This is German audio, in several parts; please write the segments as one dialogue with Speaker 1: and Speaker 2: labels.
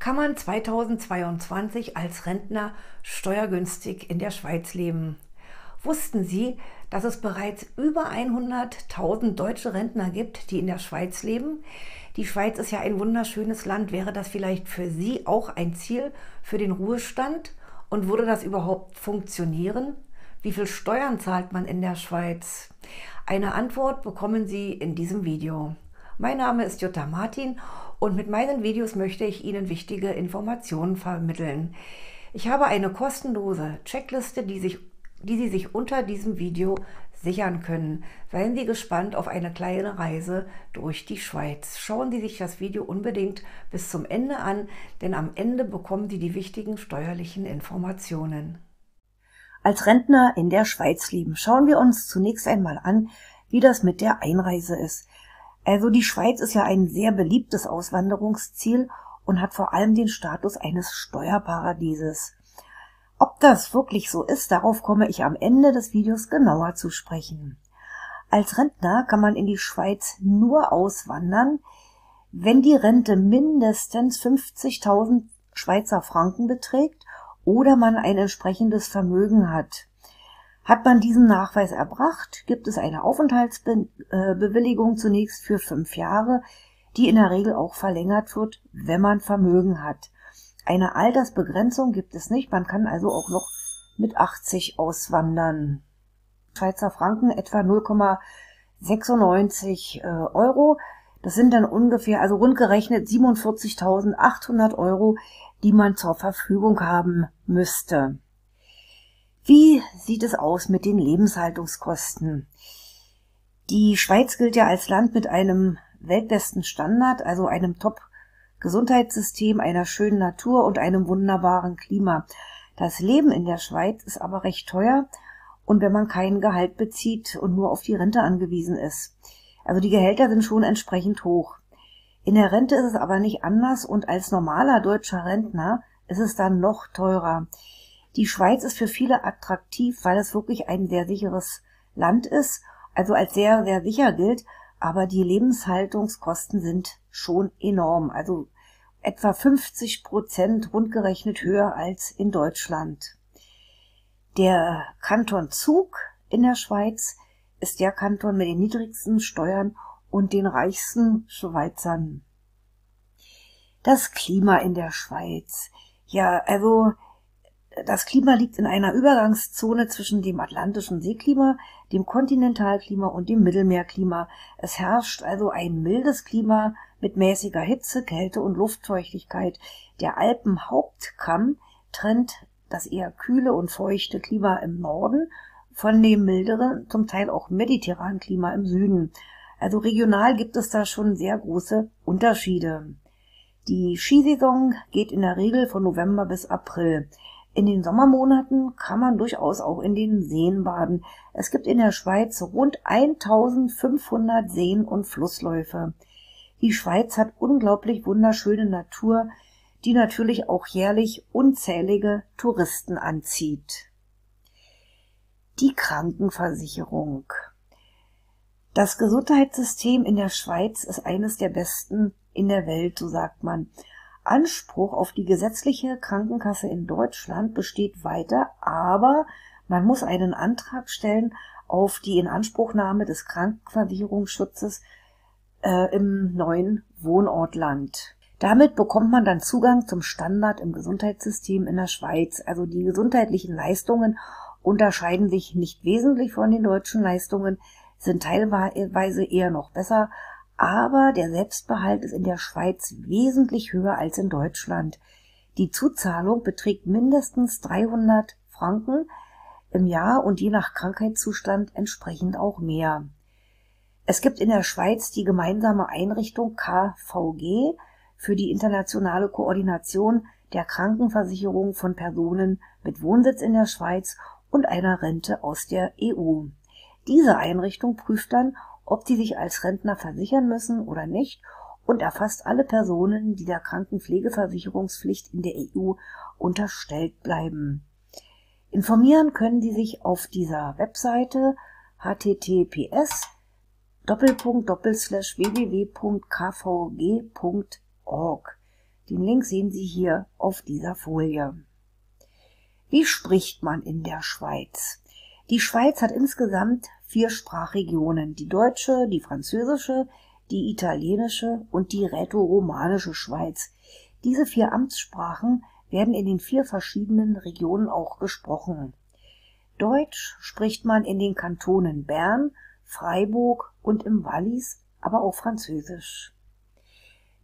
Speaker 1: Kann man 2022 als Rentner steuergünstig in der Schweiz leben? Wussten Sie, dass es bereits über 100.000 deutsche Rentner gibt, die in der Schweiz leben? Die Schweiz ist ja ein wunderschönes Land. Wäre das vielleicht für Sie auch ein Ziel für den Ruhestand? Und würde das überhaupt funktionieren? Wie viel Steuern zahlt man in der Schweiz? Eine Antwort bekommen Sie in diesem Video. Mein Name ist Jutta Martin und mit meinen Videos möchte ich Ihnen wichtige Informationen vermitteln. Ich habe eine kostenlose Checkliste, die Sie sich unter diesem Video sichern können. Seien Sie gespannt auf eine kleine Reise durch die Schweiz. Schauen Sie sich das Video unbedingt bis zum Ende an, denn am Ende bekommen Sie die wichtigen steuerlichen Informationen. Als Rentner in der Schweiz leben, schauen wir uns zunächst einmal an, wie das mit der Einreise ist. Also die Schweiz ist ja ein sehr beliebtes Auswanderungsziel und hat vor allem den Status eines Steuerparadieses. Ob das wirklich so ist, darauf komme ich am Ende des Videos genauer zu sprechen. Als Rentner kann man in die Schweiz nur auswandern, wenn die Rente mindestens 50.000 Schweizer Franken beträgt oder man ein entsprechendes Vermögen hat. Hat man diesen Nachweis erbracht, gibt es eine Aufenthaltsbewilligung zunächst für 5 Jahre, die in der Regel auch verlängert wird, wenn man Vermögen hat. Eine Altersbegrenzung gibt es nicht, man kann also auch noch mit 80 auswandern. Schweizer Franken etwa 0,96 Euro. Das sind dann ungefähr, also rund gerechnet 47.800 Euro, die man zur Verfügung haben müsste. Wie sieht es aus mit den Lebenshaltungskosten? Die Schweiz gilt ja als Land mit einem weltbesten Standard, also einem Top-Gesundheitssystem, einer schönen Natur und einem wunderbaren Klima. Das Leben in der Schweiz ist aber recht teuer und wenn man kein Gehalt bezieht und nur auf die Rente angewiesen ist. Also die Gehälter sind schon entsprechend hoch. In der Rente ist es aber nicht anders und als normaler deutscher Rentner ist es dann noch teurer. Die Schweiz ist für viele attraktiv, weil es wirklich ein sehr sicheres Land ist, also als sehr, sehr sicher gilt, aber die Lebenshaltungskosten sind schon enorm, also etwa 50% rundgerechnet höher als in Deutschland. Der Kanton Zug in der Schweiz ist der Kanton mit den niedrigsten Steuern und den reichsten Schweizern. Das Klima in der Schweiz. Ja, also das Klima liegt in einer Übergangszone zwischen dem atlantischen Seeklima, dem Kontinentalklima und dem Mittelmeerklima. Es herrscht also ein mildes Klima mit mäßiger Hitze, Kälte und Luftfeuchtigkeit. Der Alpenhauptkamm trennt das eher kühle und feuchte Klima im Norden von dem milderen, zum Teil auch mediterranen Klima im Süden. Also regional gibt es da schon sehr große Unterschiede. Die Skisaison geht in der Regel von November bis April. In den Sommermonaten kann man durchaus auch in den Seen baden. Es gibt in der Schweiz rund 1500 Seen und Flussläufe. Die Schweiz hat unglaublich wunderschöne Natur, die natürlich auch jährlich unzählige Touristen anzieht. Die Krankenversicherung. Das Gesundheitssystem in der Schweiz ist eines der besten in der Welt, so sagt man. Anspruch auf die gesetzliche Krankenkasse in Deutschland besteht weiter, aber man muss einen Antrag stellen auf die Inanspruchnahme des Krankenversicherungsschutzes im neuen Wohnortland. Damit bekommt man dann Zugang zum Standard im Gesundheitssystem in der Schweiz. Also die gesundheitlichen Leistungen unterscheiden sich nicht wesentlich von den deutschen Leistungen, sind teilweise eher noch besser, aber der Selbstbehalt ist in der Schweiz wesentlich höher als in Deutschland. Die Zuzahlung beträgt mindestens 300 Franken im Jahr und je nach Krankheitszustand entsprechend auch mehr. Es gibt in der Schweiz die gemeinsame Einrichtung KVG für die internationale Koordination der Krankenversicherung von Personen mit Wohnsitz in der Schweiz und einer Rente aus der EU. Diese Einrichtung prüft dann, ob sie sich als Rentner versichern müssen oder nicht und erfasst alle Personen, die der Krankenpflegeversicherungspflicht in der EU unterstellt bleiben. Informieren können Sie sich auf dieser Webseite https://www.kvg.org. Den Link sehen Sie hier auf dieser Folie. Wie spricht man in der Schweiz? Die Schweiz hat insgesamt 4 Sprachregionen: die deutsche, die französische, die italienische und die rätoromanische Schweiz. Diese 4 Amtssprachen werden in den 4 verschiedenen Regionen auch gesprochen. Deutsch spricht man in den Kantonen Bern, Freiburg und im Wallis, aber auch Französisch.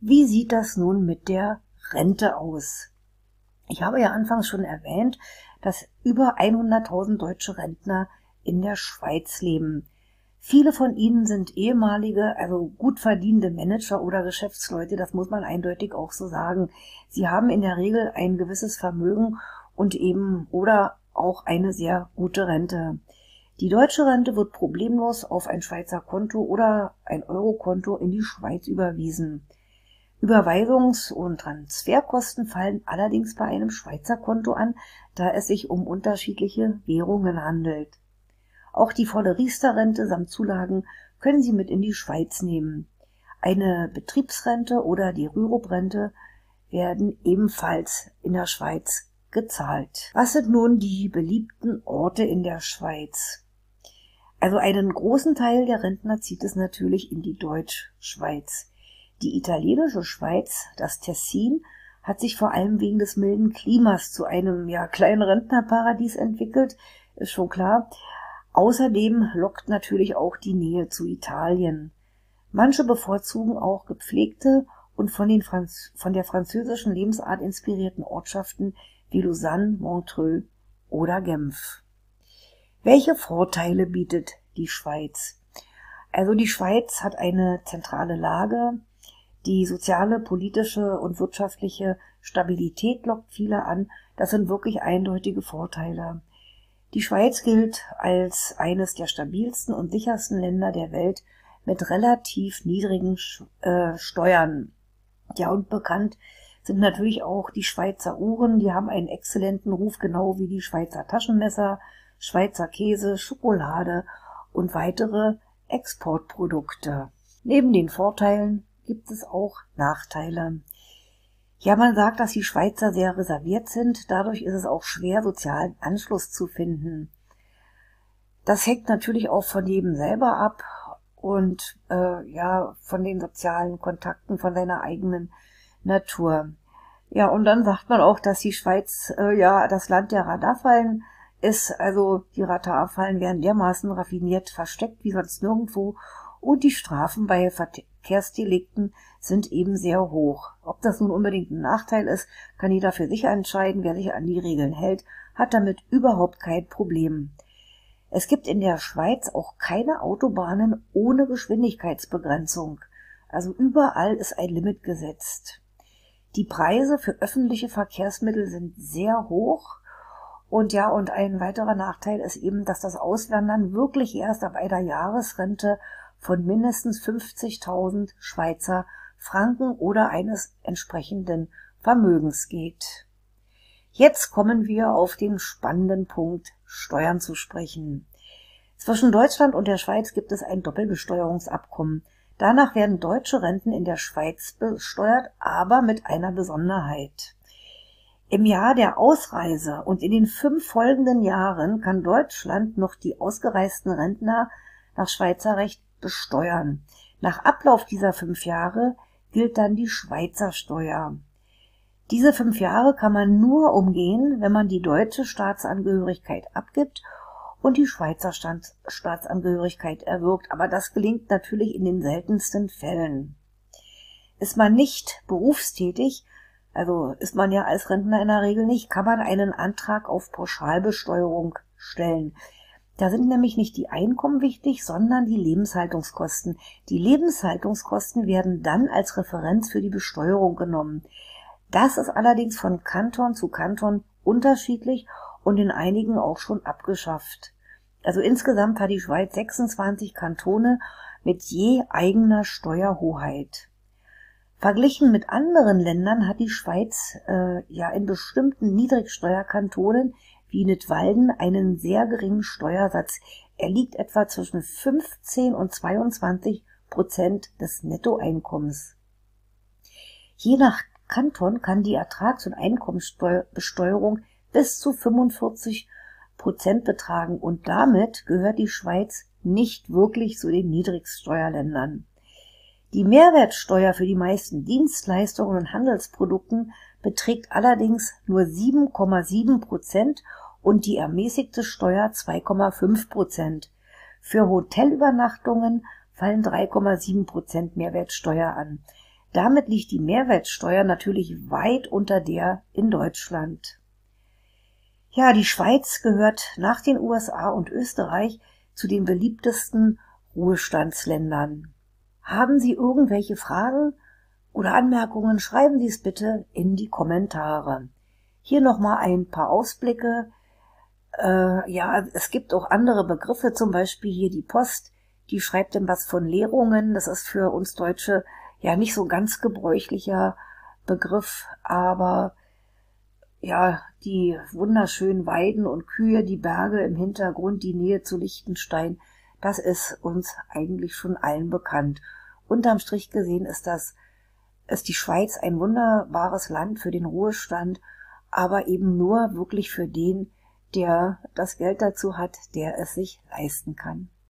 Speaker 1: Wie sieht das nun mit der Rente aus? Ich habe ja anfangs schon erwähnt, dass über 100.000 deutsche Rentner in der Schweiz leben. Viele von ihnen sind ehemalige, also gut verdienende Manager oder Geschäftsleute, das muss man eindeutig auch so sagen. Sie haben in der Regel ein gewisses Vermögen und eben oder auch eine sehr gute Rente. Die deutsche Rente wird problemlos auf ein Schweizer Konto oder ein Eurokonto in die Schweiz überwiesen. Überweisungs- und Transferkosten fallen allerdings bei einem Schweizer Konto an, da es sich um unterschiedliche Währungen handelt. Auch die volle Riester-Rente samt Zulagen können Sie mit in die Schweiz nehmen. Eine Betriebsrente oder die Rürup-Rente werden ebenfalls in der Schweiz gezahlt. Was sind nun die beliebten Orte in der Schweiz? Also einen großen Teil der Rentner zieht es natürlich in die Deutschschweiz. Die italienische Schweiz, das Tessin, hat sich vor allem wegen des milden Klimas zu einem kleinen Rentnerparadies entwickelt, ist schon klar. Außerdem lockt natürlich auch die Nähe zu Italien. Manche bevorzugen auch gepflegte und von der französischen Lebensart inspirierten Ortschaften wie Lausanne, Montreux oder Genf. Welche Vorteile bietet die Schweiz? Also die Schweiz hat eine zentrale Lage. Die soziale, politische und wirtschaftliche Stabilität lockt viele an. Das sind wirklich eindeutige Vorteile. Die Schweiz gilt als eines der stabilsten und sichersten Länder der Welt mit relativ niedrigen Steuern. Ja, und bekannt sind natürlich auch die Schweizer Uhren. Die haben einen exzellenten Ruf, genau wie die Schweizer Taschenmesser, Schweizer Käse, Schokolade und weitere Exportprodukte. Neben den Vorteilen gibt es auch Nachteile. Ja, man sagt, dass die Schweizer sehr reserviert sind. Dadurch ist es auch schwer, sozialen Anschluss zu finden. Das hängt natürlich auch von jedem selber ab und von den sozialen Kontakten, von seiner eigenen Natur. Ja, und dann sagt man auch, dass die Schweiz das Land der Radarfallen ist. Also die Radarfallen werden dermaßen raffiniert versteckt wie sonst nirgendwo und die Strafen bei Verkehrsdelikten sind eben sehr hoch. Ob das nun unbedingt ein Nachteil ist, kann jeder für sich entscheiden. Wer sich an die Regeln hält, hat damit überhaupt kein Problem. Es gibt in der Schweiz auch keine Autobahnen ohne Geschwindigkeitsbegrenzung. Also überall ist ein Limit gesetzt. Die Preise für öffentliche Verkehrsmittel sind sehr hoch. Und ein weiterer Nachteil ist eben, dass das Auswandern wirklich erst ab einer Jahresrente von mindestens 50.000 Schweizer Franken oder eines entsprechenden Vermögens geht. Jetzt kommen wir auf den spannenden Punkt Steuern zu sprechen. Zwischen Deutschland und der Schweiz gibt es ein Doppelbesteuerungsabkommen. Danach werden deutsche Renten in der Schweiz besteuert, aber mit einer Besonderheit. Im Jahr der Ausreise und in den 5 folgenden Jahren kann Deutschland noch die ausgereisten Rentner nach Schweizer Recht besteuern. Nach Ablauf dieser 5 Jahre gilt dann die Schweizer Steuer. Diese 5 Jahre kann man nur umgehen, wenn man die deutsche Staatsangehörigkeit abgibt und die Schweizer Staatsangehörigkeit erwirkt. Aber das gelingt natürlich in den seltensten Fällen. Ist man nicht berufstätig, also ist man ja als Rentner in der Regel nicht, kann man einen Antrag auf Pauschalbesteuerung stellen. Da sind nämlich nicht die Einkommen wichtig, sondern die Lebenshaltungskosten. Die Lebenshaltungskosten werden dann als Referenz für die Besteuerung genommen. Das ist allerdings von Kanton zu Kanton unterschiedlich und in einigen auch schon abgeschafft. Also insgesamt hat die Schweiz 26 Kantone mit je eigener Steuerhoheit. Verglichen mit anderen Ländern hat die Schweiz in bestimmten Niedrigsteuerkantonen wie Nidwalden einen sehr geringen Steuersatz. Er liegt etwa zwischen 15 und 22% des Nettoeinkommens. Je nach Kanton kann die Ertrags- und Einkommensbesteuerung bis zu 45% betragen und damit gehört die Schweiz nicht wirklich zu den Niedrigsteuerländern. Die Mehrwertsteuer für die meisten Dienstleistungen und Handelsprodukten beträgt allerdings nur 7,7% und die ermäßigte Steuer 2,5%. Für Hotelübernachtungen fallen 3,7% Mehrwertsteuer an. Damit liegt die Mehrwertsteuer natürlich weit unter der in Deutschland. Ja, die Schweiz gehört nach den USA und Österreich zu den beliebtesten Ruhestandsländern. Haben Sie irgendwelche Fragen oder Anmerkungen, schreiben Sie es bitte in die Kommentare. Hier nochmal ein paar Ausblicke. Ja, es gibt auch andere Begriffe, zum Beispiel hier die Post, die schreibt dann was von Leerungen. Das ist für uns Deutsche ja nicht so ganz gebräuchlicher Begriff, aber ja, die wunderschönen Weiden und Kühe, die Berge im Hintergrund, die Nähe zu Liechtenstein, das ist uns eigentlich schon allen bekannt. Unterm Strich gesehen ist die Schweiz ein wunderbares Land für den Ruhestand, aber eben nur wirklich für den, der das Geld dazu hat, der es sich leisten kann.